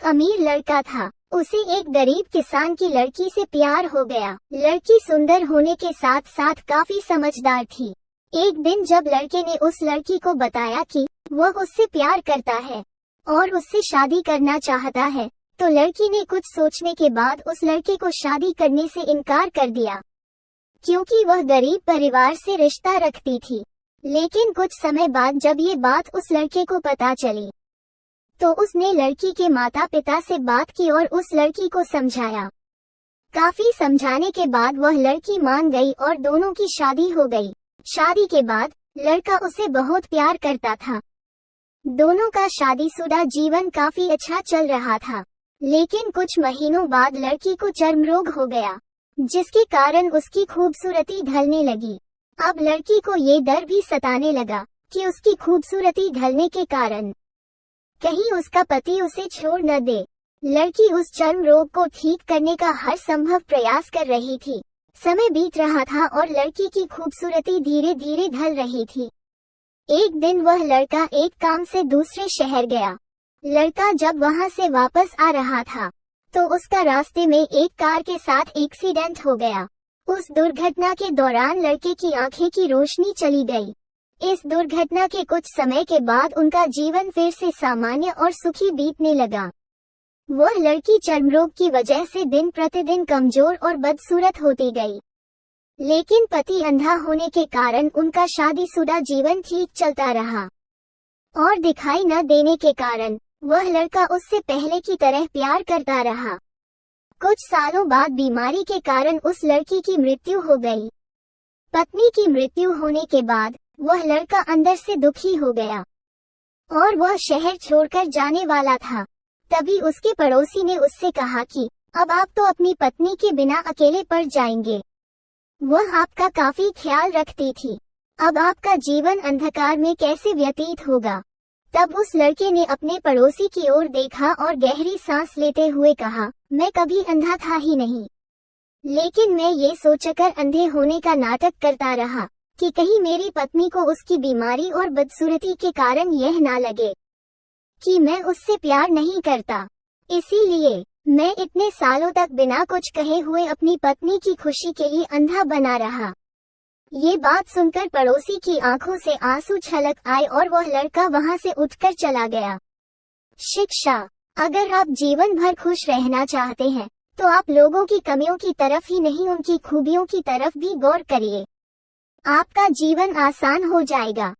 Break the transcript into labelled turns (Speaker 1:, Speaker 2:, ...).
Speaker 1: अमीर लड़का था। उसे एक गरीब किसान की लड़की से प्यार हो गया। लड़की सुंदर होने के साथ साथ काफी समझदार थी। एक दिन जब लड़के ने उस लड़की को बताया कि वह उससे प्यार करता है और उससे शादी करना चाहता है, तो लड़की ने कुछ सोचने के बाद उस लड़के को शादी करने से इनकार कर दिया, क्योंकि वह गरीब परिवार से रिश्ता रखती थी। लेकिन कुछ समय बाद जब ये बात उस लड़के को पता चली, तो उसने लड़की के माता पिता से बात की और उस लड़की को समझाया। काफी समझाने के बाद वह लड़की मान गई और दोनों की शादी हो गई। शादी के बाद लड़का उसे बहुत प्यार करता था। दोनों का शादीशुदा जीवन काफी अच्छा चल रहा था। लेकिन कुछ महीनों बाद लड़की को चर्म रोग हो गया, जिसके कारण उसकी खूबसूरती ढलने लगी। अब लड़की को ये डर भी सताने लगा कि उसकी खूबसूरती ढलने के कारण कहीं उसका पति उसे छोड़ न दे। लड़की उस चर्म रोग को ठीक करने का हर संभव प्रयास कर रही थी। समय बीत रहा था और लड़की की खूबसूरती धीरे धीरे ढल रही थी। एक दिन वह लड़का एक काम से दूसरे शहर गया। लड़का जब वहां से वापस आ रहा था, तो उसका रास्ते में एक कार के साथ एक्सीडेंट हो गया। उस दुर्घटना के दौरान लड़के की आंखें की रोशनी चली गई। इस दुर्घटना के कुछ समय के बाद उनका जीवन फिर से सामान्य और सुखी बीतने लगा। वह लड़की चर्म रोग की वजह से दिन प्रतिदिन कमजोर और बदसूरत होती गई। लेकिन पति अंधा होने के कारण उनका शादीशुदा जीवन ठीक चलता रहा और दिखाई न देने के कारण वह लड़का उससे पहले की तरह प्यार करता रहा। कुछ सालों बाद बीमारी के कारण उस लड़की की मृत्यु हो गई। पत्नी की मृत्यु होने के बाद वह लड़का अंदर से दुखी हो गया और वह शहर छोड़कर जाने वाला था। तभी उसके पड़ोसी ने उससे कहा कि अब आप तो अपनी पत्नी के बिना अकेले पड़ जाएंगे। वह आपका काफी ख्याल रखती थी। अब आपका जीवन अंधकार में कैसे व्यतीत होगा। तब उस लड़के ने अपने पड़ोसी की ओर देखा और गहरी सांस लेते हुए कहा, मैं कभी अंधा था ही नहीं, लेकिन मैं ये सोचकर अंधे होने का नाटक करता रहा कि कहीं मेरी पत्नी को उसकी बीमारी और बदसूरती के कारण यह ना लगे कि मैं उससे प्यार नहीं करता। इसीलिए मैं इतने सालों तक बिना कुछ कहे हुए अपनी पत्नी की खुशी के लिए अंधा बना रहा। ये बात सुनकर पड़ोसी की आंखों से आंसू छलक आए और वह लड़का वहां से उठकर चला गया। शिक्षा: अगर आप जीवन भर खुश रहना चाहते हैं, तो आप लोगों की कमियों की तरफ ही नहीं उनकी खूबियों की तरफ भी गौर करिए। आपका जीवन आसान हो जाएगा।